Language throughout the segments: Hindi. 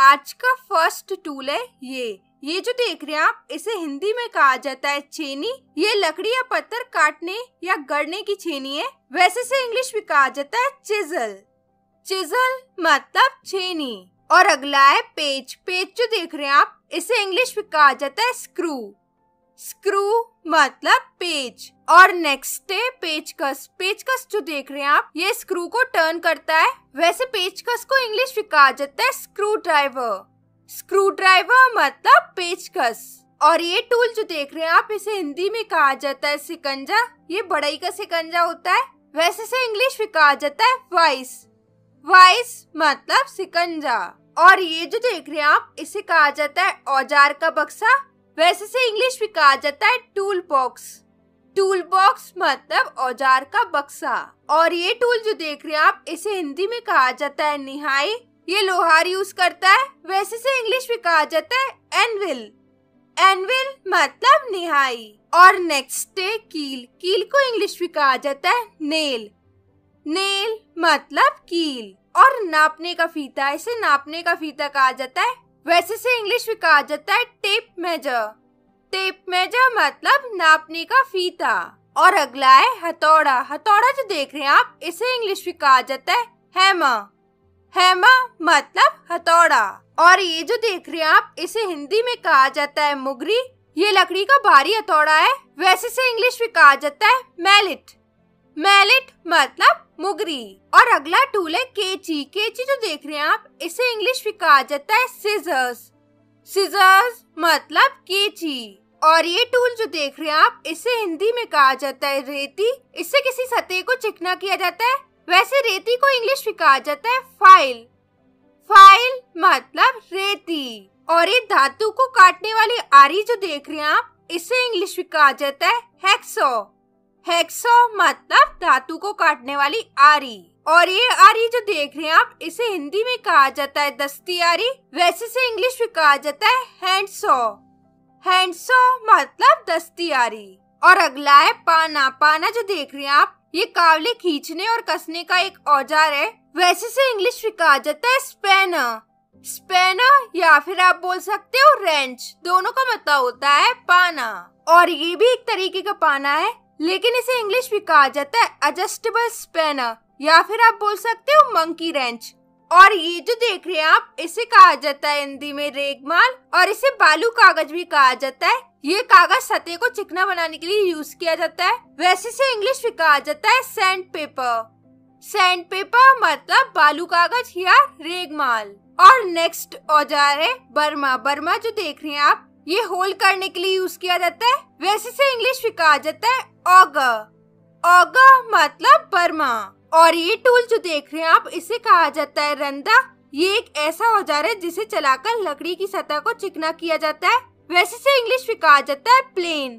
आज का फर्स्ट टूल है ये जो देख रहे हैं आप, इसे हिंदी में कहा जाता है छेनी। ये लकड़ी या पत्थर काटने या गढ़ने की छेनी है। वैसे इसे इंग्लिश में कहा जाता है चिजल। चिजल मतलब छेनी। और अगला है पेच। पेच जो देख रहे हैं आप, इसे इंग्लिश में कहा जाता है स्क्रू। स्क्रू मतलब पेच। और नेक्स्ट है पेचकस। पेचकस जो देख रहे हैं आप, ये स्क्रू को टर्न करता है। वैसे पेचकस को इंग्लिश में कहा जाता है स्क्रू ड्राइवर। स्क्रू ड्राइवर मतलब पेचकस। और ये टूल जो देख रहे हैं आप, इसे हिंदी में कहा जाता है सिकंजा। ये बढ़ई का सिकंजा होता है। वैसे इसे इंग्लिश में कहा जाता है वाइस। वाइस मतलब सिकंजा। और ये जो देख रहे हैं आप, इसे कहा जाता है औजार का बक्सा। वैसे इसे इंग्लिश में कहा जाता है टूल बॉक्स। टूल बॉक्स मतलब औजार का बक्सा। और ये टूल जो देख रहे हैं आप, इसे हिंदी में कहा जाता है निहाई। ये लोहार यूज करता है। वैसे इसे इंग्लिश में कहा जाता है एनविल। एनविल मतलब निहाई। और नेक्स्ट है कील। कील को इंग्लिश में कहा जाता है नेल। नेल मतलब कील। और नापने का फीता, इसे नापने का फीता कहा जाता है। वैसे इसे इंग्लिश में कहा जाता है टेप मेजर। टेप मेजर मतलब नापने का फीता। और अगला है हथौड़ा। हथौड़ा जो देख रहे हैं आप, इसे इंग्लिश में कहा जाता है हैमर। हैमर मतलब हथौड़ा। और ये जो देख रहे हैं आप, इसे हिंदी में कहा जाता है मुगरी। ये लकड़ी का भारी हथौड़ा है। वैसे इसे इंग्लिश में कहा जाता है मैलेट। मैलेट मतलब मुगरी। और अगला टूल है केची। केची जो देख रहे हैं आप, इसे इंग्लिश में कहा जाता है सिजर्स। सिजर्स मतलब केची। और ये टूल जो देख रहे हैं आप, इसे हिंदी में कहा जाता है रेती। इससे किसी सतह को चिकना किया जाता है। वैसे रेती को इंग्लिश में कहा जाता है फाइल। फाइल मतलब रेती। और ये धातु को काटने वाली आरी जो देख रहे हैं आप, इसे इंग्लिश में कहा जाता है हैक्सॉ। हैक्सॉ मतलब धातु को काटने वाली आरी। और ये आरी जो देख रहे हैं आप, इसे हिंदी में कहा जाता है दस्ती आरी। वैसे इसे इंग्लिश में कहा जाता है हैंडसॉ। हैंडसॉ मतलब दस्ती आरी। और अगला है पाना। पाना जो देख रहे हैं आप, ये कावले खींचने और कसने का एक औजार है। वैसे इसे इंग्लिश में कहा जाता है स्पैनर। स्पैनर या फिर आप बोल सकते हो रेंच। दोनों का मतलब होता है पाना। और ये भी एक तरीके का पाना है, लेकिन इसे इंग्लिश में कहा जाता है एडजस्टेबल स्पैनर या फिर आप बोल सकते हो मंकी रेंच। और ये जो देख रहे हैं आप, इसे कहा जाता है हिंदी में रेगमाल। और इसे बालू कागज भी कहा जाता है। ये कागज सतह को चिकना बनाने के लिए यूज किया जाता है। वैसे इसे इंग्लिश में कहा जाता है सैंड पेपर। सैंड पेपर मतलब बालू कागज या रेगमाल। और नेक्स्ट औजार है बर्मा। बर्मा जो देख रहे हैं आप, ये होल करने के लिए यूज किया जाता है। वैसे इसे इंग्लिश में कहा जाता है ऑगर। ऑगर मतलब बर्मा। और ये टूल जो देख रहे हैं आप, इसे कहा जाता है रंदा। ये एक ऐसा औजार है जिसे चलाकर लकड़ी की सतह को चिकना किया जाता है। वैसे इसे इंग्लिश में कहा जाता है प्लेन।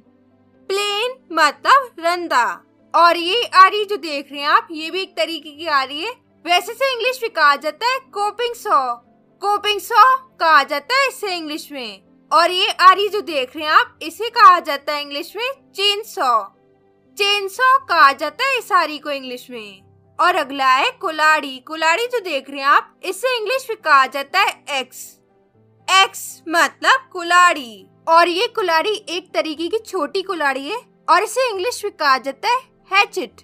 प्लेन मतलब रंदा। और ये आरी जो देख रहे हैं आप, ये भी एक तरीके की आरी है। वैसे इसे इंग्लिश में कहा जाता है कोपिंग सॉ। कोपिंग सॉ कहा जाता है इसे इंग्लिश में। और ये आरी जो देख रहे हैं आप, इसे कहा जाता है इंग्लिश में चेन सॉ। चेन सॉ कहा जाता है इस आरी को इंग्लिश में। और अगला है कुल्हाड़ी। कुल्हाड़ी जो देख रहे हैं आप, इसे इंग्लिश में कहा जाता है एक्स। एक्स मतलब कुल्हाड़ी। और ये कुल्हाड़ी एक तरीके की छोटी कुल्हाड़ी है। और इसे इंग्लिश में कहा जाता है हैचेट।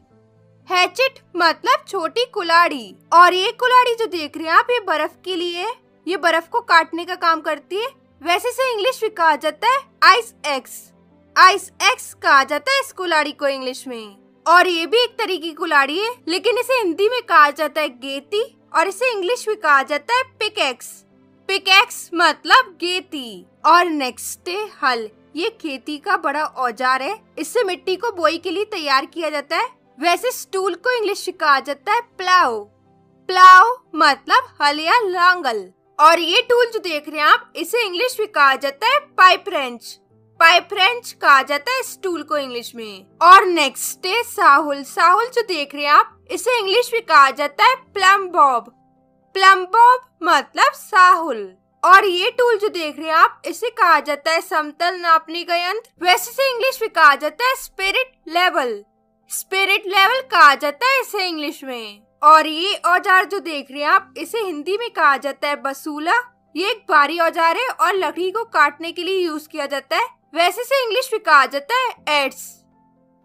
हैचेट मतलब छोटी कुल्हाड़ी। और ये कुल्हाड़ी जो देख रहे हैं आप, ये बर्फ के लिए है। ये बर्फ को काटने का काम करती है। वैसे इसे इंग्लिश में कहा जाता है आइस एक्स। आइस एक्स कहा जाता है इस कुल्हाड़ी को इंग्लिश में। और ये भी एक तरीके की कुल्हाड़ी है, लेकिन इसे हिंदी में कहा जाता है गेती। और इसे इंग्लिश में कहा जाता है पिकैक्स। पिकैक्स मतलब गेती। और नेक्स्ट है हल। ये खेती का बड़ा औजार है। इससे मिट्टी को बोई के लिए तैयार किया जाता है। वैसे स्टूल को इंग्लिश में कहा जाता है प्लाउ। प्लाउ मतलब हल या लांगल। और ये टूल जो देख रहे हैं आप, इसे इंग्लिश में कहा जाता है पाइप रेंच। पाइप रेंच कहा जाता है इस टूल को इंग्लिश में। और नेक्स्ट है साहुल। साहुल जो देख रहे हैं आप, इसे इंग्लिश में कहा जाता है प्लम बॉब। प्लम बॉब मतलब साहुल। और ये टूल जो देख रहे हैं आप, इसे कहा जाता है समतल नापने का यंत्र। वैसे इसे इंग्लिश में कहा जाता है स्पिरिट लेवल। स्पिरिट लेवल कहा जाता है इसे इंग्लिश में। और ये औजार जो देख रहे हैं आप, इसे हिंदी में कहा जाता है बसूला। ये एक भारी औजार है और लकड़ी को काटने के लिए यूज किया जाता है। वैसे से इंग्लिश में कहा जाता है एड्स।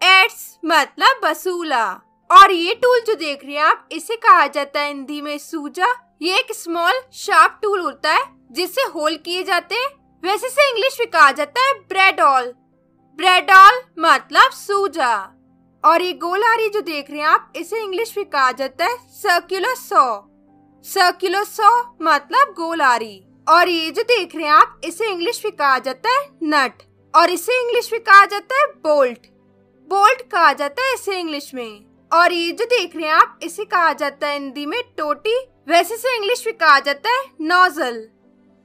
एड्स मतलब बसूला। और ये टूल जो देख रहे हैं आप, इसे कहा जाता है हिंदी में सूजा। ये एक स्मॉल शार्प टूल होता है जिससे होल किए जाते हैं। वैसे से इंग्लिश में कहा जाता है ब्रेडॉल। ब्रेडॉल मतलब सूजा। और ये गोल आरी जो देख रहे हैं आप, इसे इंग्लिश में कहा जाता है सर्कुलर सॉ। सर्कुलर सॉ मतलब गोल आरी। और ये जो देख रहे हैं आप, इसे इंग्लिश में कहा जाता है नट। और इसे इंग्लिश में कहा जाता है बोल्ट। बोल्ट कहा जाता है इसे इंग्लिश में। और ये जो देख रहे हैं आप, इसे कहा जाता है हिंदी में टोटी। वैसे से इंग्लिश में कहा जाता है नोजल।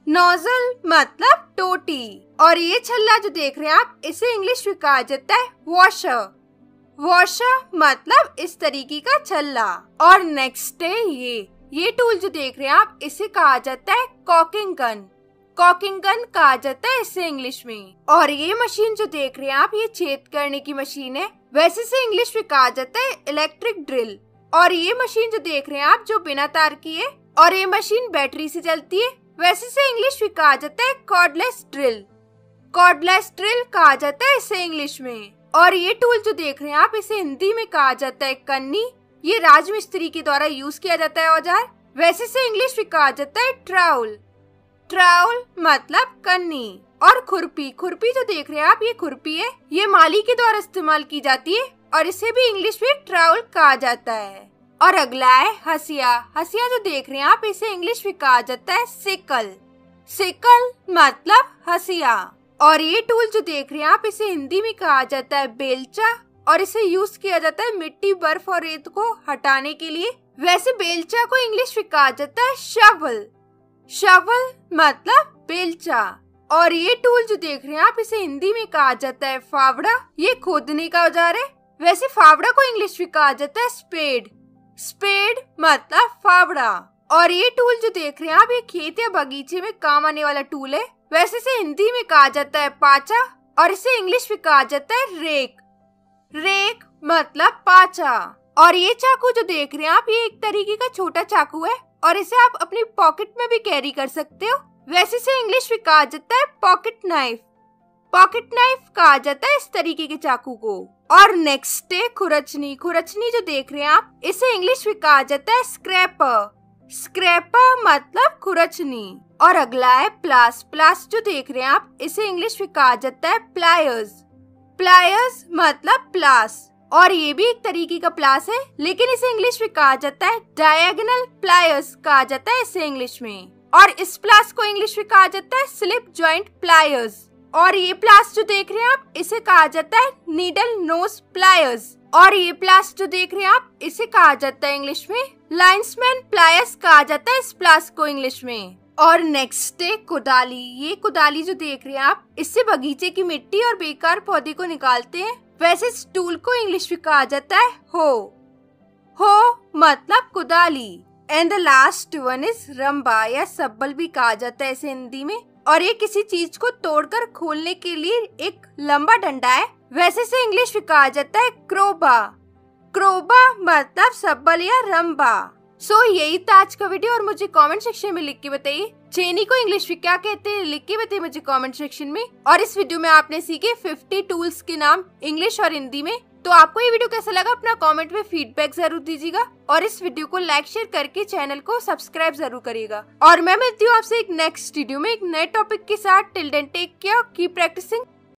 नोजल मतलब टोटी। और ये छल्ला जो देख रहे हैं आप, इसे इंग्लिश में कहा जाता है वॉशर। वॉशर मतलब इस तरीके का छल्ला। और नेक्स्ट है ये टूल जो देख रहे हैं आप, इसे कहा जाता है कॉकिंग गन। कॉकिंग गन कहा जाता है इसे इंग्लिश में। और ये मशीन जो देख रहे हैं आप, ये छेद करने की मशीन है। वैसे से इंग्लिश में कहा जाता है इलेक्ट्रिक ड्रिल। और ये मशीन जो देख रहे हैं आप, जो बिना तार की है और ये मशीन बैटरी से चलती है। वैसे से इंग्लिश में कहा जाता है कॉर्डलेस ड्रिल। कॉर्डलेस ड्रिल कहा जाता है इसे इंग्लिश में। और ये टूल जो देख रहे हैं आप, इसे हिंदी में कहा जाता है कन्नी। ये राजमिस्त्री के द्वारा यूज किया जाता है औजार। वैसे से इंग्लिश में कहा जाता है ट्राउल। ट्राउल मतलब कन्नी। और खुरपी, खुरपी जो देख रहे हैं आप, ये खुरपी है। ये माली के द्वारा इस्तेमाल की जाती है और इसे भी इंग्लिश में ट्राउल कहा जाता है। और अगला है हसिया। हसिया जो देख रहे हैं आप, इसे इंग्लिश में कहा जाता है सिकल। सिकल मतलब हसिया। और ये टूल जो देख रहे हैं आप, इसे हिंदी में कहा जाता है बेलचा। और इसे यूज किया जाता है मिट्टी, बर्फ और रेत को हटाने के लिए। वैसे बेलचा को इंग्लिश में कहा जाता है शवल। शवल मतलब बेलचा। और ये टूल जो देख रहे हैं आप, इसे हिंदी में कहा जाता है फावड़ा। ये खोदने का औजार है। वैसे फावड़ा को इंग्लिश में कहा जाता है स्पेड। स्पेड मतलब फावड़ा। और ये टूल जो देख रहे हैं आप, ये खेत या बगीचे में काम आने वाला टूल है। वैसे से हिंदी में कहा जाता है पाचा और इसे इंग्लिश में कहा जाता है रेक। रेक मतलब पाचा। और ये चाकू जो देख रहे हैं आप, ये एक तरीके का छोटा चाकू है और इसे आप अपनी पॉकेट में भी कैरी कर सकते हो। वैसे से इंग्लिश में कहा जाता है पॉकेट नाइफ। पॉकेट नाइफ कहा जाता है इस तरीके के चाकू को। और नेक्स्ट है खुरचनी। खुरचनी जो देख रहे हैं आप, इसे इंग्लिश में कहा जाता है स्क्रैपर। स्क्रैपर मतलब खुरचनी। और अगला है प्लास। प्लास जो देख रहे हैं आप, इसे इंग्लिश में कहा जाता है प्लायर्स। प्लायर्स मतलब प्लास। और ये भी एक तरीके का प्लास है, लेकिन इसे इंग्लिश में कहा जाता है डायगोनल प्लायर्स कहा जाता है इसे इंग्लिश में। और इस प्लास को इंग्लिश में कहा जाता है स्लिप जॉइंट प्लायर्स। और ये प्लास जो देख रहे हैं आप, इसे कहा जाता है नीडल नोज प्लायर्स। और ये प्लास जो देख रहे हैं आप, इसे कहा जाता है इंग्लिश में लाइन्समैन प्लायर्स कहा जाता है इस प्लास को इंग्लिश में। और नेक्स्ट है कुदाली। ये कुदाली जो देख रहे हैं आप, इससे बगीचे की मिट्टी और बेकार पौधे को निकालते हैं। वैसे इस टूल को इंग्लिश में कहा जाता है हो। हो मतलब कुदाली। And the last one is रंबा या सब्बल भी कहा जाता है इसे हिंदी में। और ये किसी चीज को तोड़कर खोलने के लिए एक लंबा डंडा है। वैसे से इंग्लिश में कहा जाता है क्रोबा। क्रोबा मतलब सब्बल या रंबा। सो यही था आज का वीडियो। और मुझे कमेंट सेक्शन में लिख के बताइए छेनी को इंग्लिश में क्या कहते हैं, लिख के बताइए मुझे कमेंट सेक्शन में। और इस वीडियो में आपने सीखे 50 टूल्स के नाम इंग्लिश और हिंदी में। तो आपको ये वीडियो कैसा लगा, अपना कमेंट में फीडबैक जरूर दीजिएगा। और इस वीडियो को लाइक शेयर करके चैनल को सब्सक्राइब जरूर करिएगा। और मैं मिलती हूँ आपसे एक नेक्स्ट वीडियो में एक नए टॉपिक के साथ। Till then take care, keep practising.